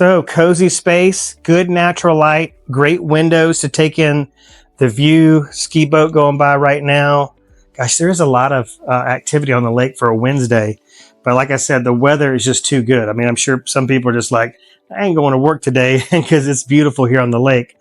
So cozy space, good natural light, great windows to take in the view. Ski boat going by right now. Gosh, there's a lot of activity on the lake for a Wednesday. But like I said, the weather is just too good. I mean, I'm sure some people are just like, I ain't going to work today because it's beautiful here on the lake.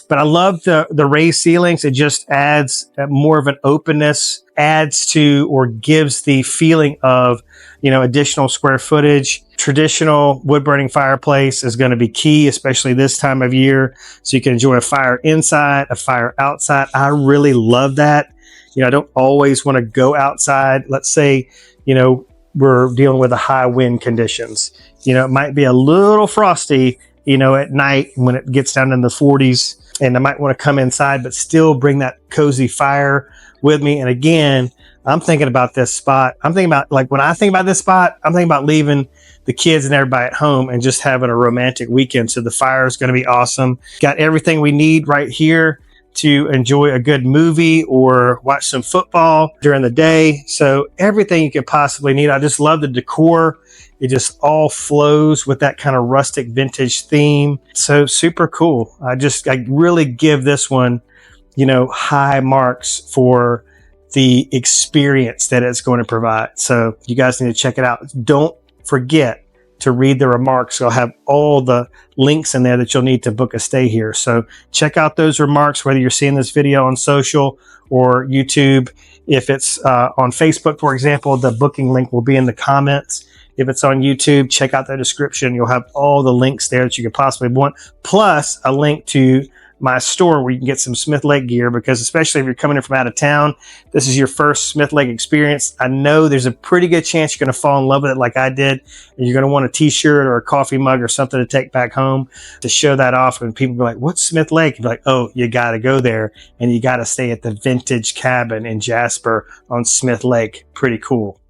But I love the raised ceilings. It just adds more of an openness, adds to or gives the feeling of, additional square footage. Traditional wood burning fireplace is going to be key, especially this time of year. So you can enjoy a fire inside, a fire outside. I really love that. I don't always want to go outside. Let's say, we're dealing with the high wind conditions. It might be a little frosty, at night when it gets down in the 40s. And I might want to come inside, but still bring that cozy fire with me. And again, I'm thinking about this spot. I'm thinking about, when I think about this spot, I'm thinking about leaving the kids and everybody at home and just having a romantic weekend. So the fire is going to be awesome. Got everything we need right here to enjoy a good movie or watch some football during the day. So everything you could possibly need. I just love the decor. It just all flows with that kind of rustic vintage theme. So super cool. I really give this one, high marks for the experience that it's going to provide. So you guys need to check it out. Don't forget to read the remarks. I'll have all the links in there that you'll need to book a stay here. So check out those remarks, whether you're seeing this video on social or YouTube. If it's on Facebook, for example, the booking link will be in the comments. If it's on YouTube, check out the description. You'll have all the links there that you could possibly want, plus a link to my store where you can get some Smith Lake gear, because especially if you're coming in from out of town, this is your first Smith Lake experience. I know there's a pretty good chance you're going to fall in love with it like I did, and you're going to want a t-shirt or a coffee mug or something to take back home to show that off. And people be like, what's Smith Lake? You're like, oh, you got to go there, and you got to stay at the vintage cabin in Jasper on Smith Lake. Pretty cool.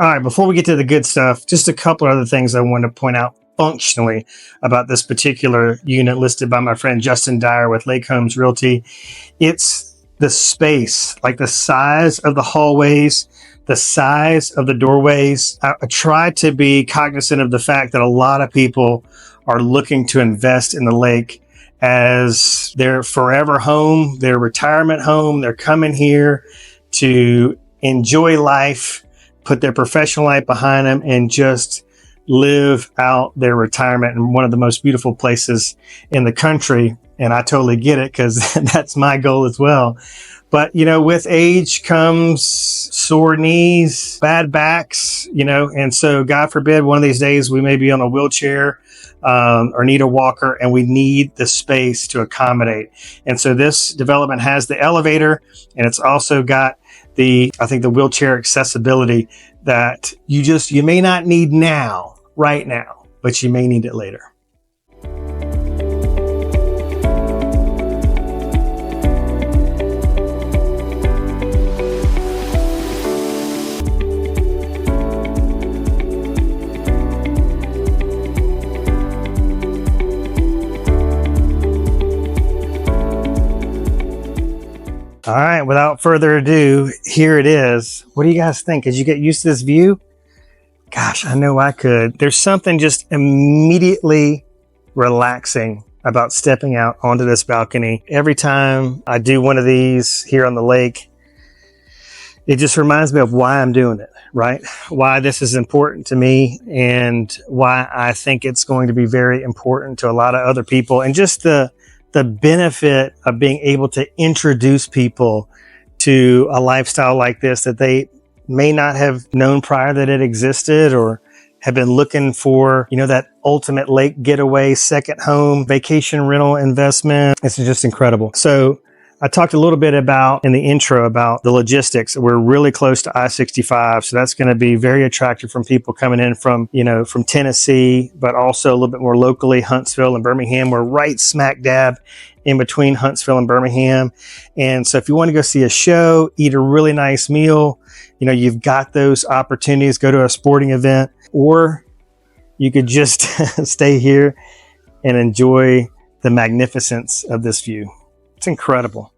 All right, before we get to the good stuff, just a couple other things I want to point out functionally about this particular unit listed by my friend Justin Dyer with Lake Homes Realty. It's the space, like the size of the hallways, the size of the doorways. I try to be cognizant of the fact that a lot of people are looking to invest in the lake as their forever home, their retirement home. They're coming here to enjoy life, put their professional life behind them, and just live out their retirement in one of the most beautiful places in the country. And I totally get it, because that's my goal as well. But, with age comes sore knees, bad backs, and so God forbid one of these days we may be on a wheelchair or need a walker, and we need the space to accommodate. And so this development has the elevator, and it's also got the wheelchair accessibility that you may not need right now, but you may need it later. All right, without further ado, here it is. What do you guys think? As you get used to this view? Gosh, I know I could. There's something just immediately relaxing about stepping out onto this balcony. Every time I do one of these here on the lake, it just reminds me of why I'm doing it, right? Why this is important to me, and why I think it's going to be very important to a lot of other people, and just the benefit of being able to introduce people to a lifestyle like this that they may not have known prior that it existed, or have been looking for, that ultimate lake getaway, second home, vacation rental investment. It's just incredible. So I talked a little bit about in the intro about the logistics. We're really close to I-65. So that's going to be very attractive from people coming in from, from Tennessee, but also a little bit more locally, Huntsville and Birmingham. We're right smack dab in between Huntsville and Birmingham. And so if you want to go see a show, eat a really nice meal, you've got those opportunities, go to a sporting event, or you could just stay here and enjoy the magnificence of this view. It's incredible.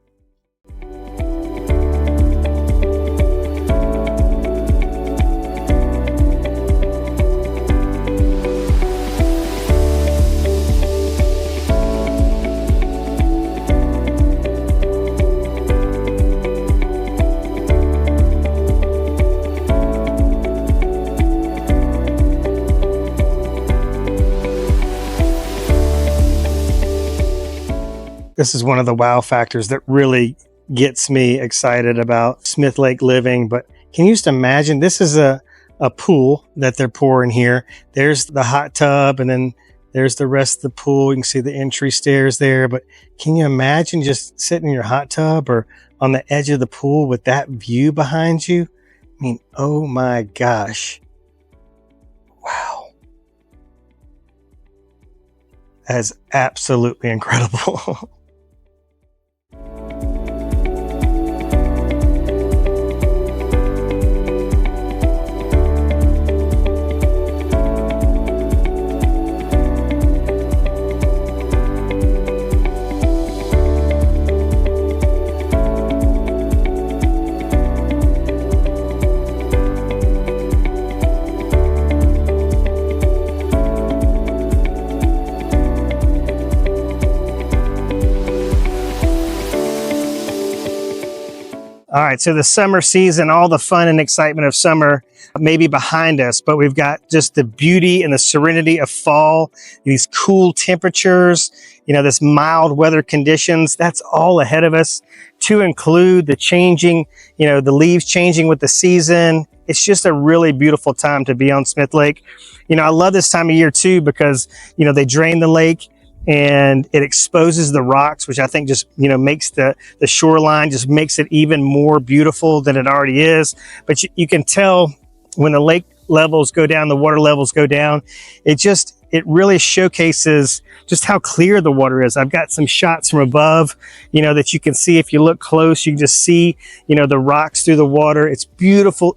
This is one of the wow factors that really gets me excited about Smith Lake living. But can you just imagine, this is a pool that they're pouring here. There's the hot tub, and then there's the rest of the pool. You can see the entry stairs there. But can you imagine just sitting in your hot tub or on the edge of the pool with that view behind you? I mean, oh my gosh. Wow. That is absolutely incredible. All right, so the summer season, all the fun and excitement of summer may be behind us, but we've got just the beauty and the serenity of fall, these cool temperatures, you know, this mild weather conditions, that's all ahead of us, to include the changing, you know, the leaves changing with the season. It's just a really beautiful time to be on Smith Lake. You know, I love this time of year too, because, you know, they drain the lake and it exposes the rocks, which I think just, you know, makes the shoreline, just makes it even more beautiful than it already is. But you can tell when the lake levels go down, the water levels go down, it really showcases just how clear the water is. I've got some shots from above, you know, that you can see. If you look close, you can just see, you know, the rocks through the water. It's beautiful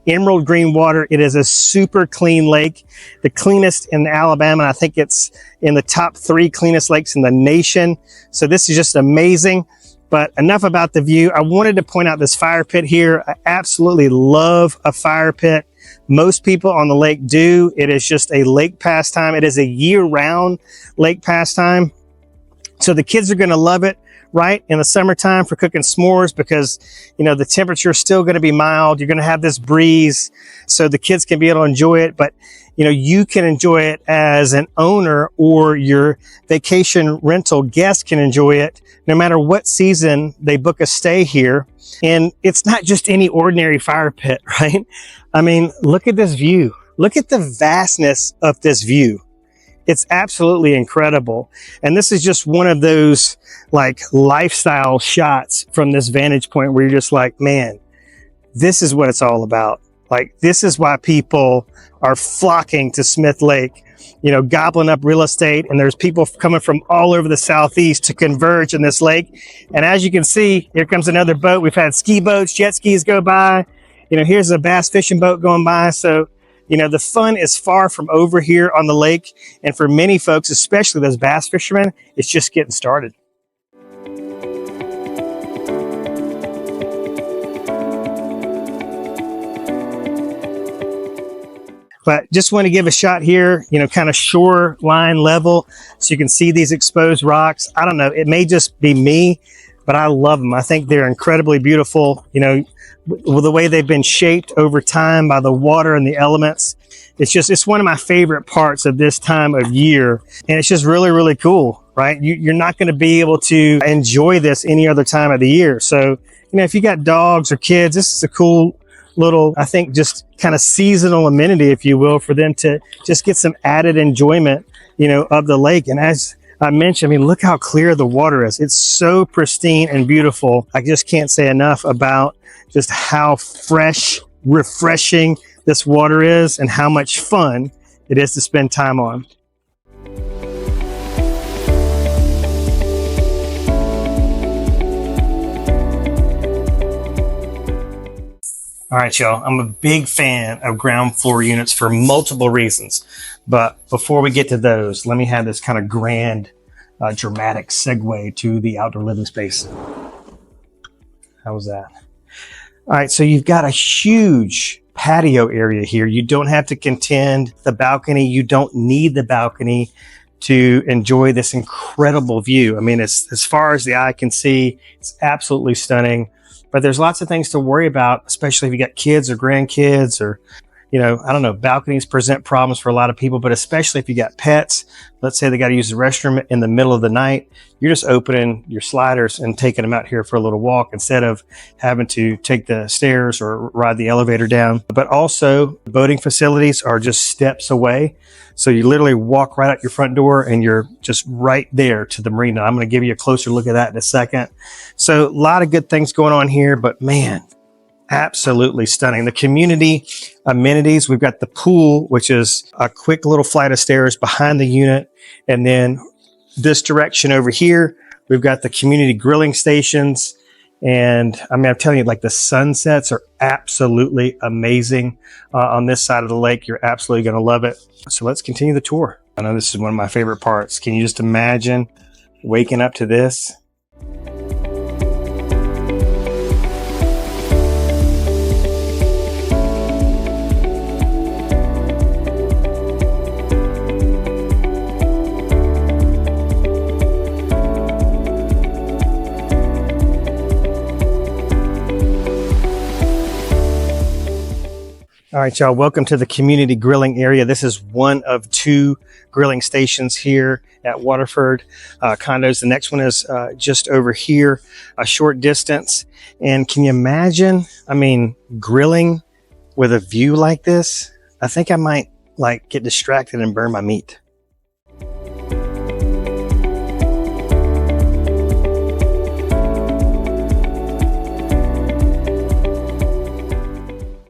emerald green water. It is a super clean lake, the cleanest in Alabama. I think it's in the top 3 cleanest lakes in the nation. So this is just amazing. But enough about the view. I wanted to point out this fire pit here. I absolutely love a fire pit. Most people on the lake do. It is just a lake pastime. It is a year-round lake pastime. So the kids are going to love it, right, in the summertime for cooking s'mores, because, you know, the temperature is still going to be mild. You're going to have this breeze, so the kids can be able to enjoy it. But, you know, you can enjoy it as an owner, or your vacation rental guest can enjoy it no matter what season they book a stay here. And it's not just any ordinary fire pit, right? I mean, look at this view. Look at the vastness of this view. It's absolutely incredible. And this is just one of those like lifestyle shots from this vantage point where you're just like, man, this is what it's all about. Like, this is why people are flocking to Smith Lake, you know, gobbling up real estate. And there's people coming from all over the Southeast to converge in this lake. And as you can see, here comes another boat. We've had ski boats, jet skis go by. You know, here's a bass fishing boat going by. So, you know, the fun is far from over here on the lake. And for many folks, especially those bass fishermen, it's just getting started. But just want to give a shot here, you know, kind of shoreline level, so you can see these exposed rocks. I don't know, it may just be me, but I love them. I think they're incredibly beautiful, you know, with the way they've been shaped over time by the water and the elements. It's one of my favorite parts of this time of year. And it's just really, really cool, right? You're not going to be able to enjoy this any other time of the year. So, you know, if you got dogs or kids, this is a cool little, I think, just kind of seasonal amenity, if you will, for them to just get some added enjoyment, you know, of the lake. And as I mentioned, I mean, look how clear the water is. It's so pristine and beautiful. I just can't say enough about just how fresh, refreshing this water is and how much fun it is to spend time on. All right, y'all, I'm a big fan of ground floor units for multiple reasons. But before we get to those, let me have this kind of grand dramatic segue to the outdoor living space. How was that? All right, so you've got a huge patio area here. You don't have to contend the balcony. You don't need the balcony to enjoy this incredible view. I mean, it's, as far as the eye can see, it's absolutely stunning. But there's lots of things to worry about, especially if you got kids or grandkids or, you know, I don't know, balconies present problems for a lot of people, but especially if you got pets. Let's say they got to use the restroom in the middle of the night. You're just opening your sliders and taking them out here for a little walk instead of having to take the stairs or ride the elevator down. But also, boating facilities are just steps away. So you literally walk right out your front door and you're just right there to the marina. I'm going to give you a closer look at that in a second. So a lot of good things going on here, but man, absolutely stunning. The community amenities, we've got the pool, which is a quick little flight of stairs behind the unit. And then this direction over here, we've got the community grilling stations. And I mean, I'm telling you, like the sunsets are absolutely amazing on this side of the lake. You're absolutely going to love it. So let's continue the tour. I know this is one of my favorite parts. Can you just imagine waking up to this? All right, y'all, welcome to the community grilling area. This is one of two grilling stations here at Waterford Condos. The next one is just over here, a short distance. And can you imagine, I mean, grilling with a view like this? I think I might like get distracted and burn my meat.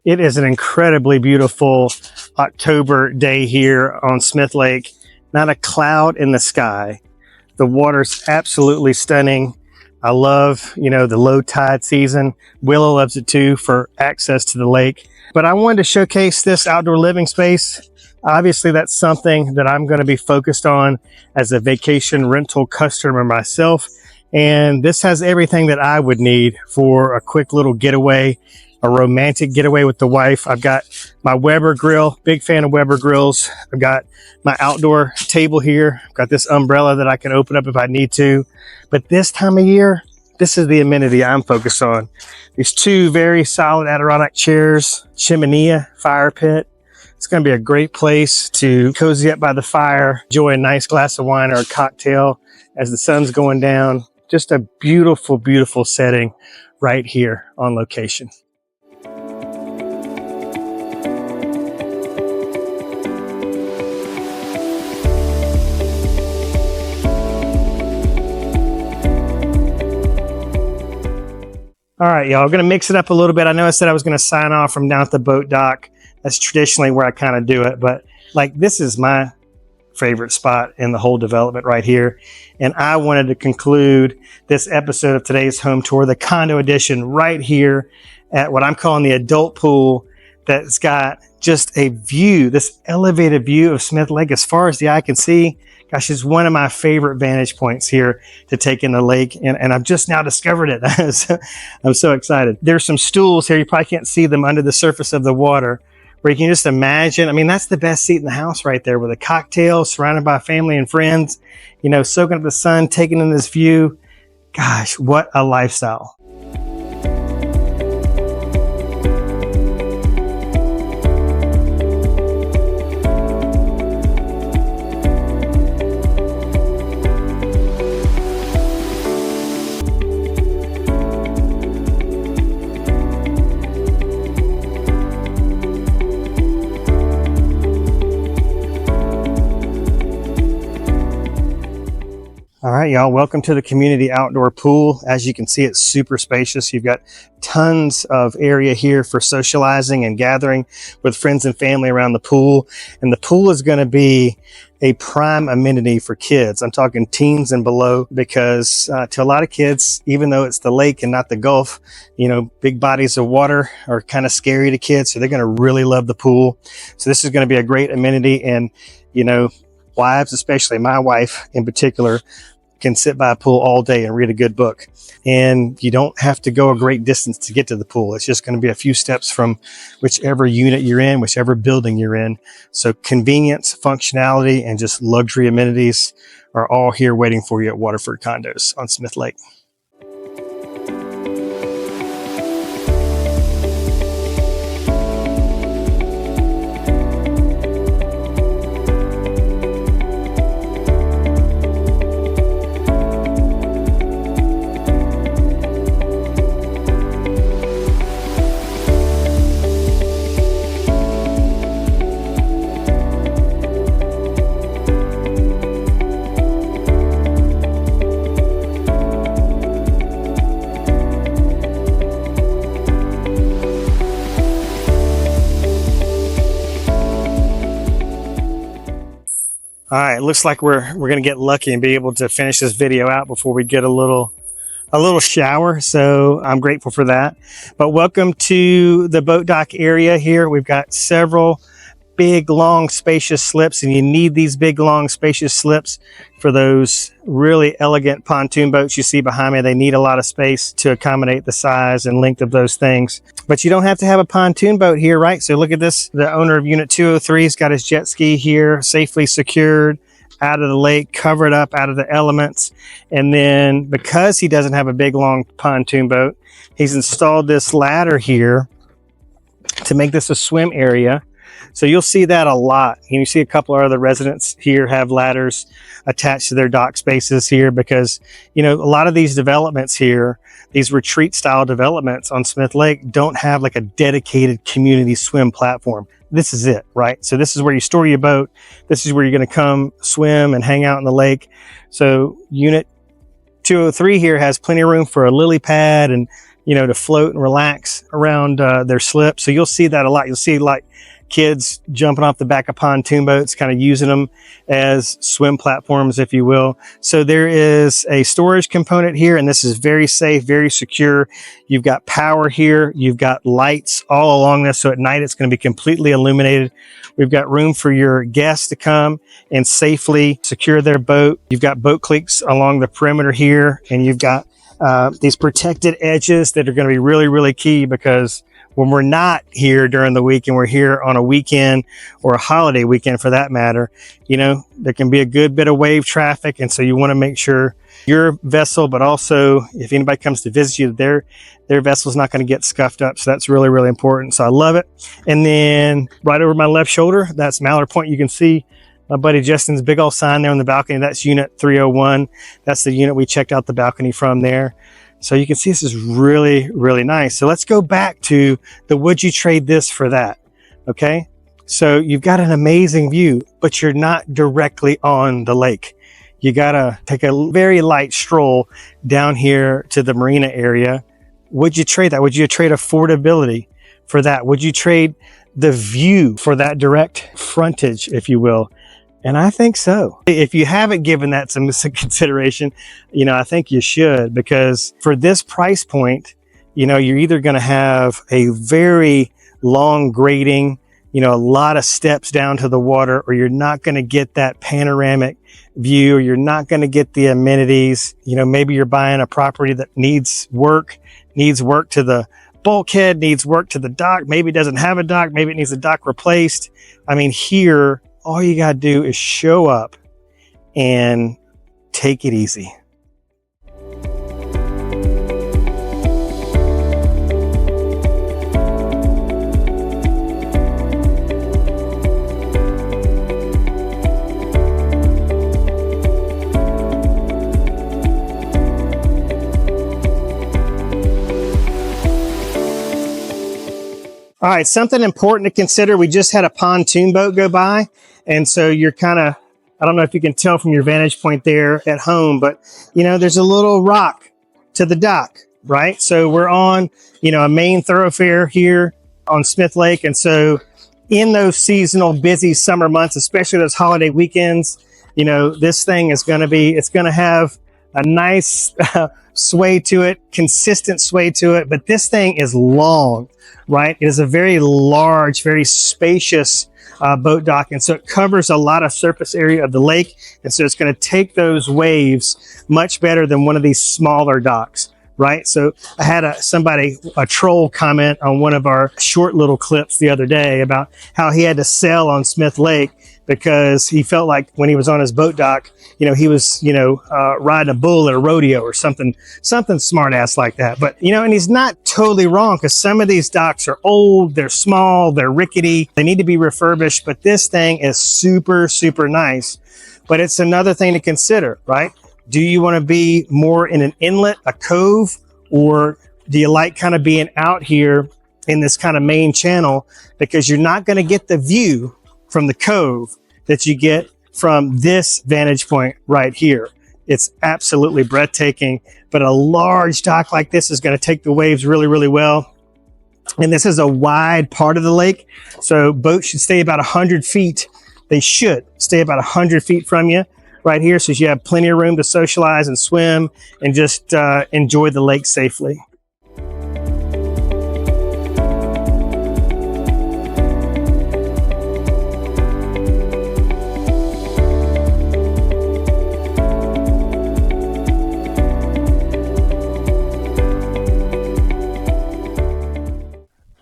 It is an incredibly beautiful October day here on Smith Lake. Not a cloud in the sky. The water's absolutely stunning. I love, you know, the low tide season. Willow loves it too for access to the lake. But I wanted to showcase this outdoor living space. Obviously, that's something that I'm going to be focused on as a vacation rental customer myself. And this has everything that I would need for a quick little getaway, a romantic getaway with the wife. I've got my Weber grill, big fan of Weber grills. I've got my outdoor table here. I've got this umbrella that I can open up if I need to. But this time of year, this is the amenity I'm focused on. These two very solid Adirondack chairs, chimenea, fire pit. It's going to be a great place to cozy up by the fire, enjoy a nice glass of wine or a cocktail as the sun's going down. Just a beautiful, beautiful setting right here on location. All right, y'all, I'm going to mix it up a little bit. I know I said I was going to sign off from down at the boat dock. That's traditionally where I kind of do it. But like, this is my favorite spot in the whole development right here. And I wanted to conclude this episode of today's home tour, the condo edition, right here at what I'm calling the adult pool that's got just a view, this elevated view of Smith Lake as far as the eye can see. Gosh, it's one of my favorite vantage points here to take in the lake. And I've just now discovered it. I'm so excited. There's some stools here. You probably can't see them under the surface of the water, where you can just imagine. I mean, that's the best seat in the house right there with a cocktail, surrounded by family and friends, you know, soaking up the sun, taking in this view. Gosh, what a lifestyle. All right, y'all, welcome to the community outdoor pool. As you can see, it's super spacious. You've got tons of area here for socializing and gathering with friends and family around the pool. And the pool is going to be a prime amenity for kids. I'm talking teens and below, because to a lot of kids, even though it's the lake and not the Gulf, you know, big bodies of water are kind of scary to kids. So they're going to really love the pool. So this is going to be a great amenity. And, you know, wives, especially my wife in particular, can sit by a pool all day and read a good book. And you don't have to go a great distance to get to the pool. It's just going to be a few steps from whichever unit you're in, whichever building you're in. So convenience, functionality, and just luxury amenities are all here waiting for you at Waterford Condos on Smith Lake. All right, looks like we're gonna get lucky and be able to finish this video out before we get a little shower. So I'm grateful for that. But welcome to the boat dock area here. We've got several big, long, spacious slips, and you need these big, long, spacious slips for those really elegant pontoon boats you see behind me. They need a lot of space to accommodate the size and length of those things. But you don't have to have a pontoon boat here, right? So look at this. The owner of Unit 203 has got his jet ski here, safely secured out of the lake, covered up out of the elements. And then because he doesn't have a big, long pontoon boat, he's installed this ladder here to make this a swim area. So you'll see that a lot. And you see a couple of other residents here have ladders attached to their dock spaces here because, you know, a lot of these developments here, these retreat style developments on Smith Lake don't have like a dedicated community swim platform. This is it, right? So this is where you store your boat. This is where you're going to come swim and hang out in the lake. So Unit 203 here has plenty of room for a lily pad and, you know, to float and relax around their slip. So you'll see that a lot. You'll see like kids jumping off the back of pontoon boats, kind of using them as swim platforms, if you will. So there is a storage component here, and this is very safe, very secure. You've got power here. You've got lights all along this. So at night, it's going to be completely illuminated. We've got room for your guests to come and safely secure their boat. You've got boat cleats along the perimeter here, and you've got these protected edges that are going to be really, really key because when we're not here during the week and we're here on a weekend or a holiday weekend for that matter, you know, there can be a good bit of wave traffic. And so you want to make sure your vessel, but also if anybody comes to visit you, their vessel's not going to get scuffed up. So that's really, really important. So I love it. And then right over my left shoulder, that's Mallard Point. You can see my buddy Justin's big old sign there on the balcony. That's Unit 301. That's the unit we checked out the balcony from there. So you can see this is really, really nice. So let's go back to the would you trade this for that? Okay. So you've got an amazing view, but you're not directly on the lake. You got to take a very light stroll down here to the marina area. Would you trade that? Would you trade affordability for that? Would you trade the view for that direct frontage, if you will? And I think so. If you haven't given that some consideration, you know, I think you should, because for this price point, you know, you're either going to have a very long grading, you know, a lot of steps down to the water, or you're not going to get that panoramic view, or you're not going to get the amenities. You know, maybe you're buying a property that needs work to the bulkhead, needs work to the dock. Maybe it doesn't have a dock. Maybe it needs a dock replaced. I mean, here, all you got to do is show up and take it easy. All right, something important to consider. We just had a pontoon boat go by. And so you're kind of, I don't know if you can tell from your vantage point there at home, but, you know, there's a little rock to the dock, right? So we're on, you know, a main thoroughfare here on Smith Lake. And so in those seasonal busy summer months, especially those holiday weekends, you know, this thing is going to be, it's going to have a nice sway to it, consistent sway to it, but this thing is long, right? It is a very large, very spacious boat dock, and so it covers a lot of surface area of the lake, and so it's going to take those waves much better than one of these smaller docks. Right. So I had a troll comment on one of our short little clips the other day about how he had to sail on Smith Lake because he felt like when he was on his boat dock, he was, riding a bull at a rodeo or something smart ass like that. But, and he's not totally wrong, because some of these docks are old, they're small, they're rickety, they need to be refurbished. But this thing is super, super nice. But it's another thing to consider, right? Do you want to be more in an inlet, a cove, or do you like kind of being out here in this kind of main channel? Because you're not going to get the view from the cove that you get from this vantage point right here. It's absolutely breathtaking, but a large dock like this is going to take the waves really, really well. And this is a wide part of the lake, so boats should stay about 100 feet. They should stay about 100 feet from you right here, so you have plenty of room to socialize and swim and just enjoy the lake safely.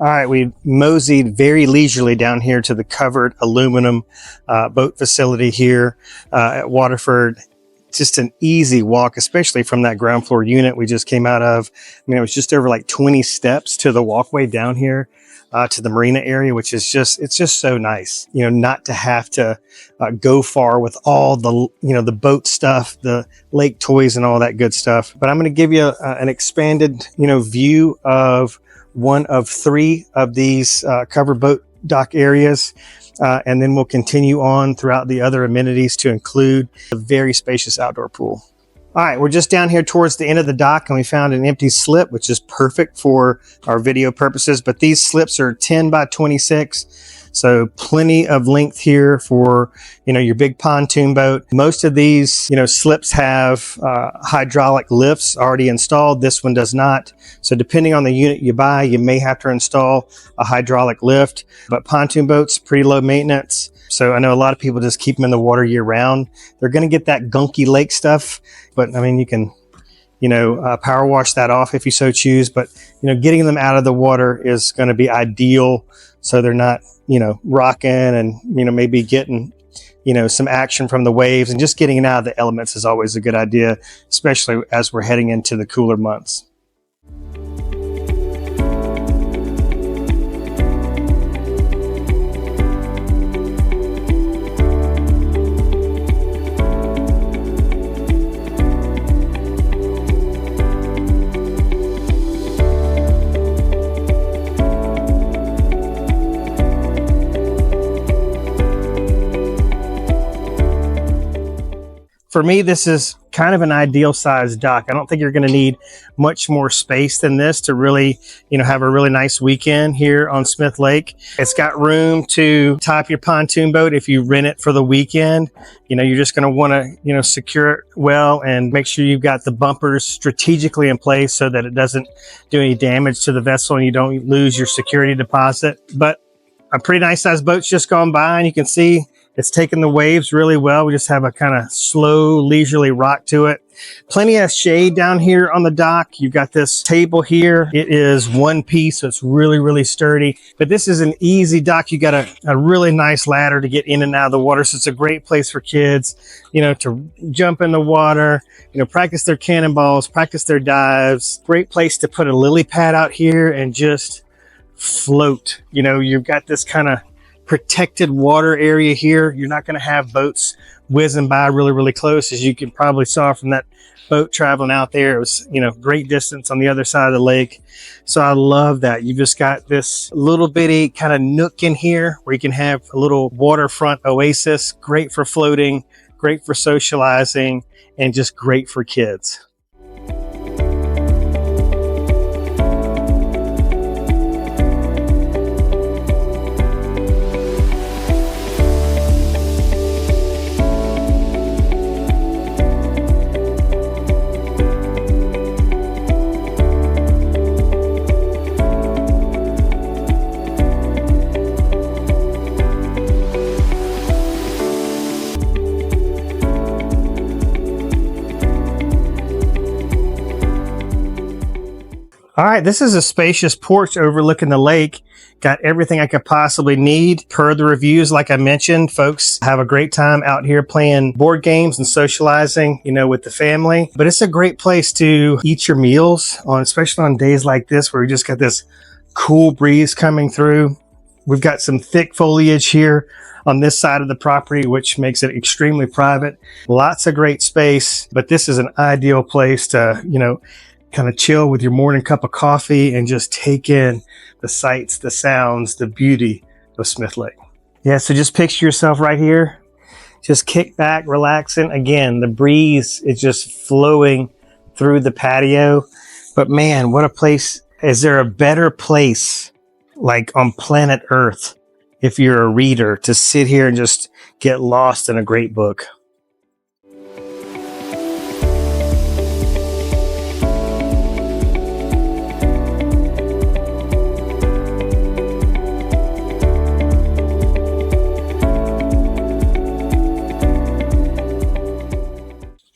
All right, we moseyed very leisurely down here to the covered aluminum boat facility here at Waterford. Just an easy walk, especially from that ground floor unit we just came out of. I mean, it was just over like 20 steps to the walkway down here to the marina area, which is it's just so nice, not to have to go far with all the, the boat stuff, the lake toys and all that good stuff. But I'm going to give you an expanded, view of one of 3 of these covered boat dock areas, and then we'll continue on throughout the other amenities to include a very spacious outdoor pool. All right, we're just down here towards the end of the dock, and we found an empty slip, which is perfect for our video purposes. But these slips are 10 by 26, so plenty of length here for your big pontoon boat. Most of these slips have hydraulic lifts already installed. This one does not. So depending on the unit you buy, you may have to install a hydraulic lift. But pontoon boats, pretty low maintenance. So I know a lot of people just keep them in the water year round. They're going to get that gunky lake stuff, but I mean, you can, power wash that off if you so choose. But, getting them out of the water is going to be ideal, so they're not, rocking and, maybe getting, some action from the waves, and just getting it out of the elements is always a good idea, especially as we're heading into the cooler months. For me, this is kind of an ideal sized dock. I don't think you're going to need much more space than this to really, have a really nice weekend here on Smith Lake. It's got room to tie up your pontoon boat if you rent it for the weekend. You're just going to want to, secure it well and make sure you've got the bumpers strategically in place so that it doesn't do any damage to the vessel and you don't lose your security deposit. But a pretty nice sized boat's just gone by, and you can see it's taking the waves really well. We just have a kind of slow, leisurely rock to it. Plenty of shade down here on the dock. You've got this table here. It is one piece, so it's really, really sturdy. But this is an easy dock. You got a really nice ladder to get in and out of the water. So it's a great place for kids, to jump in the water, practice their cannonballs, practice their dives. Great place to put a lily pad out here and just float. You've got this kind of protected water area here. You're not going to have boats whizzing by really, really close, as you can probably saw from that boat traveling out there. It was, great distance on the other side of the lake. So I love that. You've just got this little bitty kind of nook in here where you can have a little waterfront oasis. Great for floating, great for socializing, and just great for kids. All right, this is a spacious porch overlooking the lake. Got everything I could possibly need per the reviews. Like I mentioned, folks have a great time out here playing board games and socializing, with the family. But it's a great place to eat your meals on, especially on days like this where we just got this cool breeze coming through. We've got some thick foliage here on this side of the property, which makes it extremely private. Lots of great space, but this is an ideal place to, kind of chill with your morning cup of coffee and just take in the sights, the sounds, the beauty of Smith Lake. Yeah, so just picture yourself right here. Just kick back, relaxing. Again, the breeze is just flowing through the patio. But man, what a place. Is there a better place like on planet Earth, if you're a reader, to sit here and just get lost in a great book?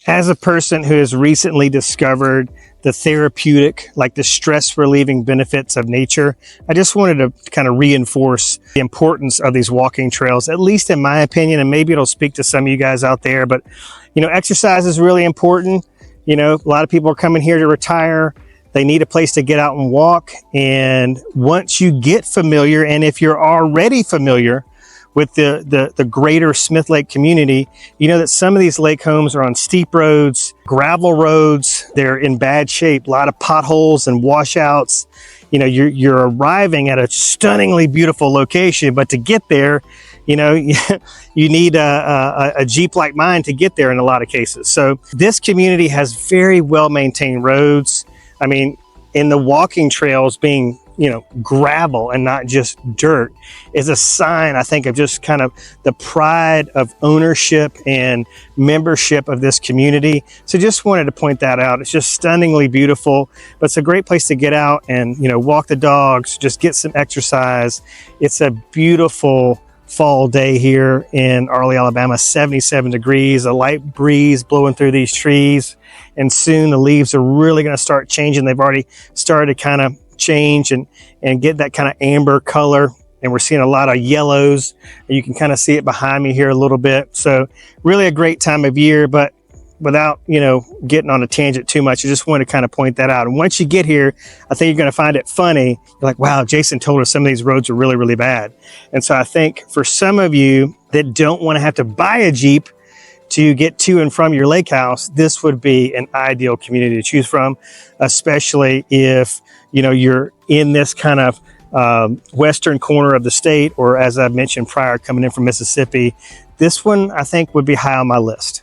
As a person who has recently discovered the therapeutic, like the stress relieving benefits of nature, I just wanted to kind of reinforce the importance of these walking trails, at least in my opinion, and maybe it'll speak to some of you guys out there. But, exercise is really important. A lot of people are coming here to retire. They need a place to get out and walk. And once you get familiar, and if you're already familiar with the greater Smith Lake community, that some of these lake homes are on steep roads, gravel roads. They're in bad shape, a lot of potholes and washouts. You're arriving at a stunningly beautiful location, but to get there, you need a Jeep like mine to get there in a lot of cases. So this community has very well maintained roads. I mean, in the walking trails being gravel and not just dirt is a sign, I think, of just kind of the pride of ownership and membership of this community. So just wanted to point that out. It's just stunningly beautiful, but it's a great place to get out and, walk the dogs, just get some exercise. It's a beautiful fall day here in Arley, Alabama, 77 degrees, a light breeze blowing through these trees. And soon the leaves are really going to start changing. They've already started to kind of change and get that kind of amber color, and we're seeing a lot of yellows. You can kind of see it behind me here a little bit. So really a great time of year, but without getting on a tangent too much, I just want to kind of point that out. And once you get here, I think you're going to find it funny. You're like, wow, Jason told us some of these roads are really, really bad. And so I think for some of you that don't want to have to buy a Jeep to get to and from your lake house, this would be an ideal community to choose from, especially if you're in this kind of western corner of the state, or as I mentioned prior, coming in from Mississippi. This one I think would be high on my list.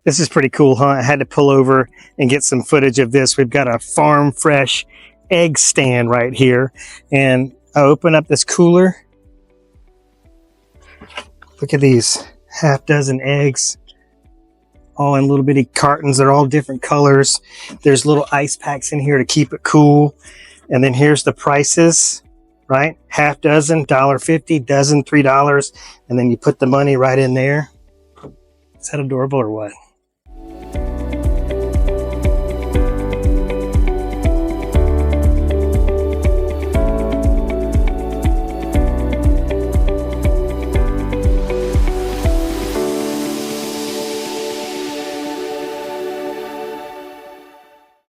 This is pretty cool, huh? I had to pull over and get some footage of this. We've got a farm fresh egg stand right here. And I open up this cooler. Look at these half dozen eggs, all in little bitty cartons. They're all different colors. There's little ice packs in here to keep it cool. And then here's the prices, right? Half dozen, $1.50, dozen, $3. And then you put the money right in there. Is that adorable or what?